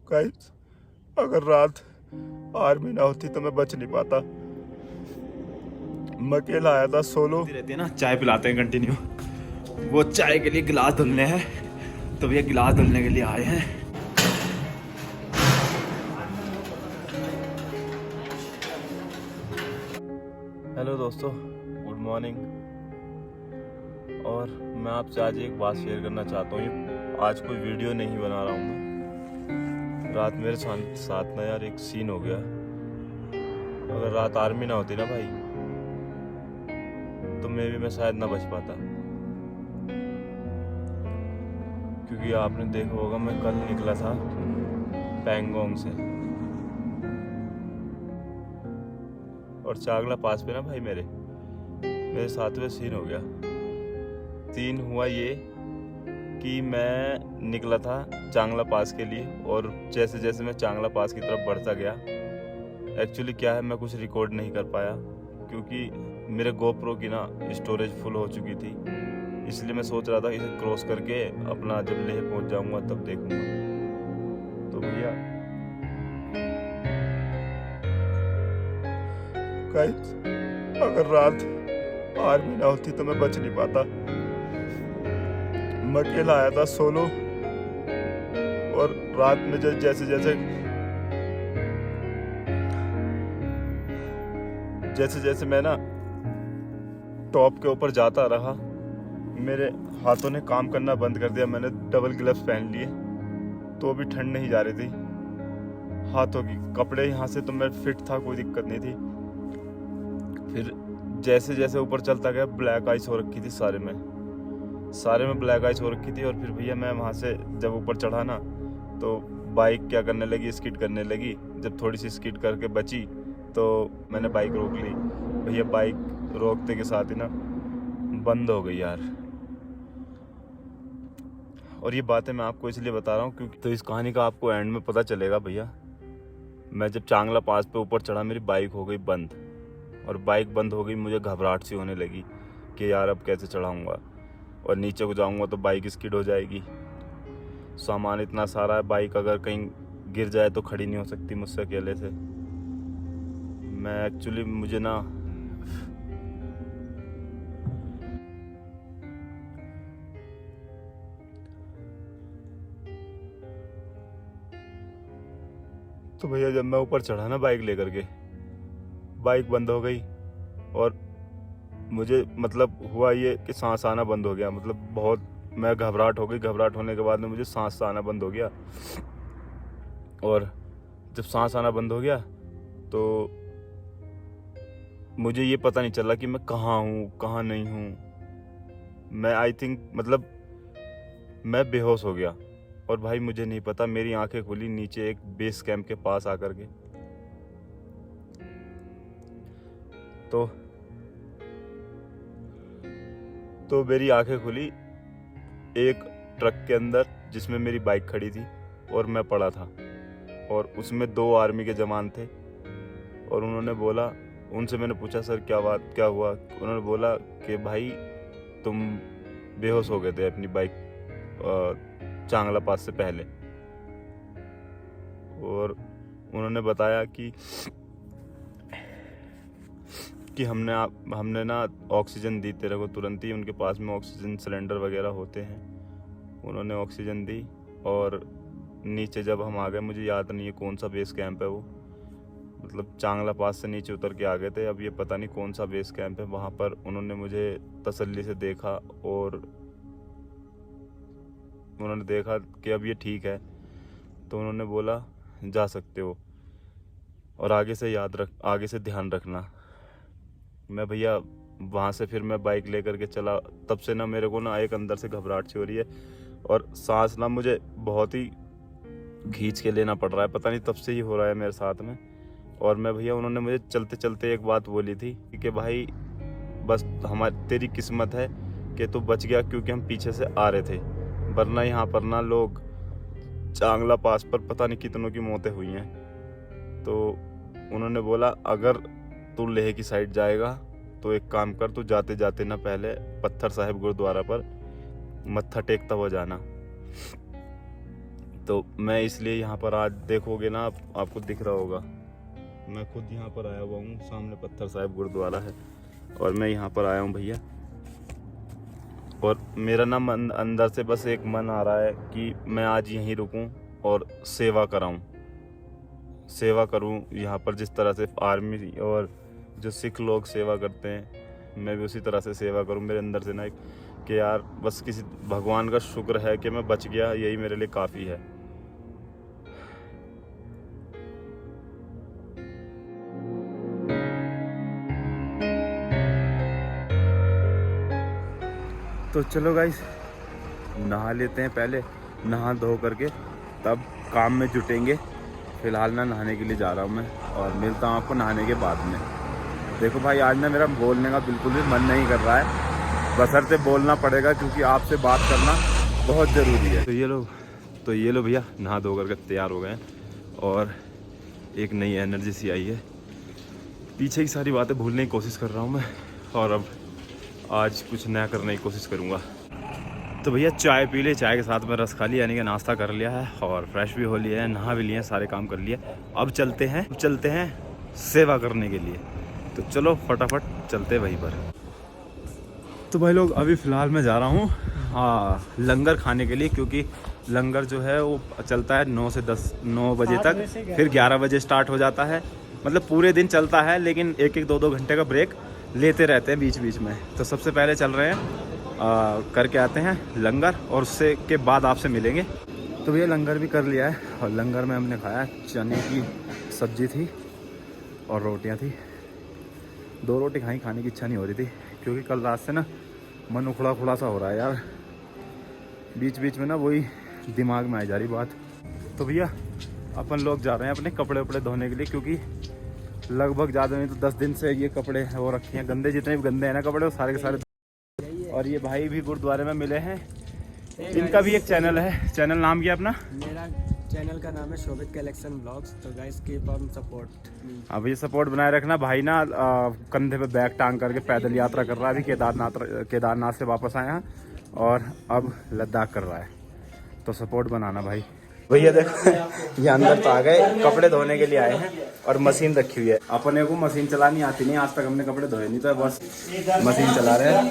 Guys, अगर रात army ना होती तो मैं बच नहीं पाता। मैं अकेला आया था, सोलो। रहती है ना, चाय पिलाते हैं कंटिन्यू। वो चाय के लिए गिलास धुलने हैं, तो भैया गिलास धुलने के लिए आए हैं। हेलो दोस्तों, गुड मॉर्निंग। और मैं आपसे आज एक बात शेयर करना चाहता हूँ। आज कोई वीडियो नहीं बना रहा हूँ मैं। रात मेरे साथ ना यार एक सीन हो गया। अगर रात आर्मी ना होती ना भाई, तो मैं शायद ना बच पाता। क्योंकि आपने देखा होगा, मैं कल निकला था पैंगोंग से, और चांगला पास पे ना भाई मेरे साथ में सीन हो गया। सीन हुआ ये कि मैं निकला था चांगला पास के लिए, और जैसे जैसे मैं चांगला पास की तरफ बढ़ता गया, एक्चुअली क्या है, मैं कुछ रिकॉर्ड नहीं कर पाया क्योंकि मेरे गोप्रो की ना स्टोरेज फुल हो चुकी थी। इसलिए मैं सोच रहा था इसे क्रॉस करके अपना जब लेह पहुंच जाऊंगा तब देखूंगा। तो भैया गाइस, अगर रात आर्मी ना होती तो मैं बच नहीं पाता। मैं अकेला आया था, सोलो। और रात में जैसे जैसे मैं ना टॉप के ऊपर जाता रहा, मेरे हाथों ने काम करना बंद कर दिया। मैंने डबल ग्लव्स पहन लिए तो भी ठंड नहीं जा रही थी हाथों की। कपड़े यहाँ से तो मैं फिट था, कोई दिक्कत नहीं थी। फिर जैसे जैसे ऊपर चलता गया, ब्लैक आइस हो रखी थी सारे में ब्लैक आइस हो रखी थी। और फिर भैया मैं वहाँ से जब ऊपर चढ़ा ना, तो बाइक क्या करने लगी, स्किड करने लगी। जब थोड़ी सी स्किड करके बची तो मैंने बाइक रोक ली। भैया बाइक रोकते के साथ ही ना बंद हो गई यार। और ये बातें मैं आपको इसलिए बता रहा हूँ क्योंकि तो इस कहानी का आपको एंड में पता चलेगा। भैया मैं जब चांगला पास पे ऊपर चढ़ा, मेरी बाइक हो गई बंद। और बाइक बंद हो गई, मुझे घबराहट सी होने लगी कि यार अब कैसे चढ़ाऊँगा, और नीचे को जाऊँगा तो बाइक स्किड हो जाएगी। सामान इतना सारा है, बाइक अगर कहीं गिर जाए तो खड़ी नहीं हो सकती मुझसे अकेले से। मैं एक्चुअली मुझे ना तो भैया जब मैं ऊपर चढ़ा ना बाइक लेकर के, बाइक बंद हो गई। और मुझे मतलब हुआ ये कि सांस आना बंद हो गया। मतलब बहुत मैं घबराहट हो गई। घबराहट होने के बाद में मुझे सांस आना बंद हो गया। और जब सांस आना बंद हो गया तो मुझे ये पता नहीं चला कि मैं कहाँ हूँ कहाँ नहीं हूँ। मैं आई थिंक मतलब मैं बेहोश हो गया। और भाई मुझे नहीं पता, मेरी आंखें खुली नीचे एक बेस कैंप के पास आकर के। तो मेरी आंखें खुली एक ट्रक के अंदर जिसमें मेरी बाइक खड़ी थी और मैं पड़ा था। और उसमें 2 आर्मी के जवान थे। और उन्होंने बोला, उनसे मैंने पूछा सर क्या हुआ। उन्होंने बोला कि भाई तुम बेहोश हो गए थे अपनी बाइक चांगला पास से पहले। और उन्होंने बताया कि हमने ना ऑक्सीजन दी तेरे को तुरंत ही। उनके पास में ऑक्सीजन सिलेंडर वगैरह होते हैं। उन्होंने ऑक्सीजन दी। और नीचे जब हम आ गए, मुझे याद नहीं है कौन सा बेस कैंप है वो, मतलब चांगला पास से नीचे उतर के आ गए थे। अब ये पता नहीं कौन सा बेस कैंप है। वहाँ पर उन्होंने मुझे तसल्ली से देखा और उन्होंने देखा कि अब ये ठीक है, तो उन्होंने बोला जा सकते हो, और आगे से ध्यान रखना। मैं भैया वहाँ से फिर मैं बाइक लेकर के चला। तब से ना मेरे को ना एक अंदर से घबराहट सी हो रही है, और सांस ना मुझे बहुत ही खींच के लेना पड़ रहा है। पता नहीं तब से ही हो रहा है मेरे साथ में। और मैं भैया उन्होंने मुझे चलते चलते एक बात बोली थी कि भाई बस तेरी किस्मत है कि तू बच गया, क्योंकि हम पीछे से आ रहे थे, वरना यहाँ पर ना लोग चांगला पास पर पता नहीं कितनों की मौतें हुई हैं। तो उन्होंने बोला अगर तू लेह की साइड जाएगा तो एक काम कर, तू जाते जाते ना पहले पत्थर साहिब गुरुद्वारा पर मत्था टेकता हुआ जाना। तो मैं इसलिए यहाँ पर आज देखोगे ना आपको दिख रहा होगा, मैं खुद यहाँ पर आया हुआ हूँ। सामने पत्थर साहिब गुरुद्वारा है और मैं यहाँ पर आया हूँ भैया। और मेरा ना मन अंदर से बस एक मन आ रहा है कि मैं आज यहीं रुकूं और सेवा करूं यहाँ पर। जिस तरह से आर्मी और जो सिख लोग सेवा करते हैं, मैं भी उसी तरह से सेवा करूं। मेरे अंदर से ना एक कि यार बस किसी भगवान का शुक्र है कि मैं बच गया, यही मेरे लिए काफ़ी है। तो चलो गाइस, नहा लेते हैं पहले, नहा धो करके तब काम में जुटेंगे। फ़िलहाल ना नहाने के लिए जा रहा हूँ मैं और मिलता हूँ आपको नहाने के बाद में। देखो भाई, आज ना मेरा बोलने का बिल्कुल भी मन नहीं कर रहा है, बशर्ते बोलना पड़ेगा क्योंकि आपसे बात करना बहुत ज़रूरी है। तो ये लो भैया, नहा धो करके तैयार हो गए हैं और एक नई एनर्जी सी आई है। पीछे की सारी बातें भूलने की कोशिश कर रहा हूँ मैं और अब आज कुछ नया करने की कोशिश करूँगा। तो भैया चाय पी ले, चाय के साथ में रस खा लिया, यानी कि नाश्ता कर लिया है और फ्रेश भी हो लिया है, नहा भी लिया है, सारे काम कर लिए। अब चलते हैं सेवा करने के लिए। तो चलो फटाफट चलते वहीं पर। तो भाई लोग, अभी फ़िलहाल मैं जा रहा हूँ लंगर खाने के लिए, क्योंकि लंगर जो है वो चलता है 9 बजे तक, फिर 11 बजे स्टार्ट हो जाता है। मतलब पूरे दिन चलता है, लेकिन 1-2 घंटे का ब्रेक लेते रहते हैं बीच बीच में। तो सबसे पहले चल रहे हैं करके आते हैं लंगर और उससे के बाद आपसे मिलेंगे। तो भैया लंगर भी कर लिया है और लंगर में हमने खाया चने की सब्जी थी और रोटियां थी। 2 रोटी खाई, खाने की इच्छा नहीं हो रही थी क्योंकि कल रात से ना मन उखड़ा सा हो रहा है यार। बीच बीच में ना वही दिमाग में आई जा रही बात। तो भैया अपन लोग जा रहे हैं अपने कपड़े वपड़े धोने के लिए, क्योंकि लगभग ज़्यादा नहीं तो 10 दिन से ये कपड़े वो रखे हैं गंदे, जितने भी गंदे हैं ना कपड़े वो सारे के सारे। और ये भाई भी गुरुद्वारे में मिले हैं, इनका भी एक चैनल है। चैनल नाम क्या है अपना? मेरा चैनल का नाम है शोभित कलेक्शन ब्लॉग्स। तो गाइस कीप ऑन सपोर्ट। अब ये सपोर्ट बनाए रखना। भाई ना कंधे पे बैग टांग करके पैदल यात्रा कर रहा है। अभी केदारनाथ से वापस आया है और अब लद्दाख कर रहा है, तो सपोर्ट बनाना भाई। भैया देखो, ये अंदर तो आ गए, कपड़े धोने के लिए आए हैं और मशीन रखी हुई है। अपने को मशीन चलानी आती नहीं, आज तक हमने कपड़े धोए नहीं, तो बस मशीन चला रहे हैं।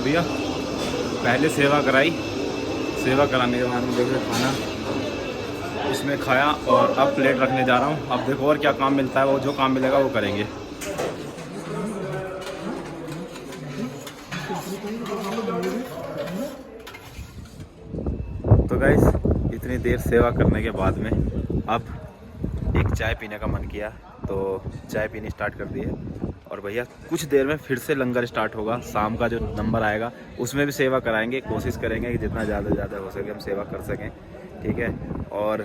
भैया पहले सेवा कराई, सेवा कराने के बाद में देखो खाना इसमें खाया और अब प्लेट रखने जा रहा हूँ। अब देखो और क्या काम मिलता है, वो जो काम मिलेगा वो करेंगे। तो गाइस, इतनी देर सेवा करने के बाद में अब एक चाय पीने का मन किया, तो चाय पीनी स्टार्ट कर दी है। और भैया कुछ देर में फिर से लंगर स्टार्ट होगा। शाम का जो नंबर आएगा उसमें भी सेवा कराएंगे, कोशिश करेंगे कि जितना ज़्यादा हो सके हम सेवा कर सकें, ठीक है। और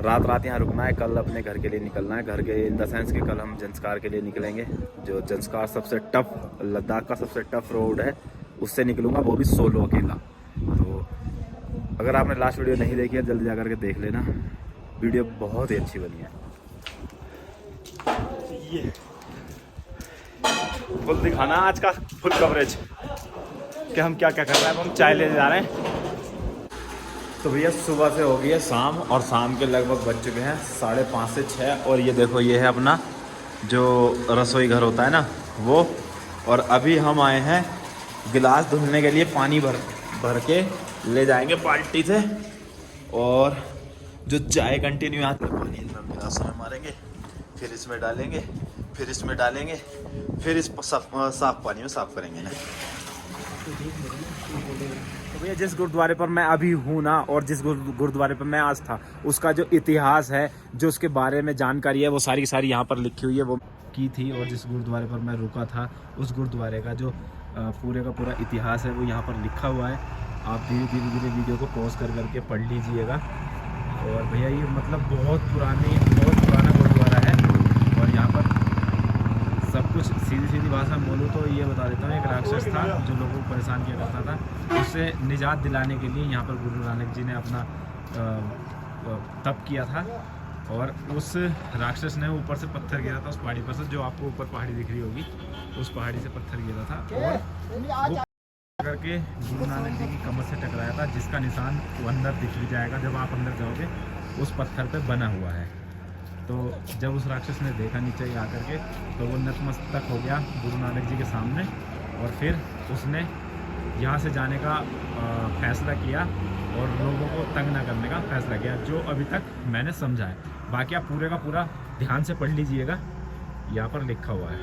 रात यहाँ रुकना है, कल अपने घर के लिए निकलना है। घर के इन द सेंस कि कल हम जंस्कार के लिए निकलेंगे। जो जंस्कार सबसे टफ, लद्दाख का सबसे टफ रोड है, उससे निकलूँगा, वो भी सोलो अकेला। तो अगर आपने लास्ट वीडियो नहीं देखी है जल्दी जा करके देख लेना, वीडियो बहुत ही अच्छी बनी है। ये फुल दिखाना आज का, फुल कवरेज कि हम क्या क्या कर रहे हैं। हम चाय लेने जा रहे हैं। तो भैया सुबह से हो गई है शाम, और शाम के लगभग बज चुके हैं 5:30 से 6। और ये देखो, ये है अपना जो रसोई घर होता है ना वो। और अभी हम आए हैं गिलास धुलने के लिए, पानी भर के ले जाएंगे बाल्टी से। और जो चाय कंटिन्यू आती है, पानी इसमें गिलास में मारेंगे, फिर इसमें डालेंगे, फिर इसमें डालेंगे, फिर इस साफ पानी में साफ करेंगे ना। तो भैया जिस गुरुद्वारे पर मैं अभी हूँ ना, और जिस गुरुद्वारे पर मैं आज था, उसका जो इतिहास है, जो उसके बारे में जानकारी है, वो सारी की सारी यहाँ पर लिखी हुई है। वो की थी और जिस गुरुद्वारे पर मैं रुका था उस गुरुद्वारे का जो पूरे का पूरा इतिहास है वो यहाँ पर लिखा हुआ है। आप धीरे धीरे वीडियो को पॉज कर करके पढ़ लीजिएगा। और भैया ये मतलब बहुत पुराना गुरुद्वारा है और यहाँ पर सब कुछ सीधी भाषा में बोलूँ तो ये बता देता हूँ, एक राक्षस था जो लोगों को परेशान किया करता था, उससे निजात दिलाने के लिए यहाँ पर गुरु नानक जी ने अपना तप किया था। और उस राक्षस ने ऊपर से पत्थर गिरा था उस पहाड़ी पर से, जो आपको ऊपर पहाड़ी दिख रही होगी, उस पहाड़ी से पत्थर गिरा था और वो करके गुरु नानक जी की कमर से टकराया था, जिसका निशान वो अंदर दिख भी जाएगा जब आप अंदर जाओगे, उस पत्थर पे बना हुआ है। तो जब उस राक्षस ने देखा नीचे आकर के तो वो नतमस्तक हो गया गुरु नानक जी के सामने और फिर उसने यहाँ से जाने का फैसला किया और लोगों को तंग ना करने का फैसला किया, जो अभी तक मैंने समझा है। बाकी आप पूरे का पूरा ध्यान से पढ़ लीजिएगा, यहाँ पर लिखा हुआ है।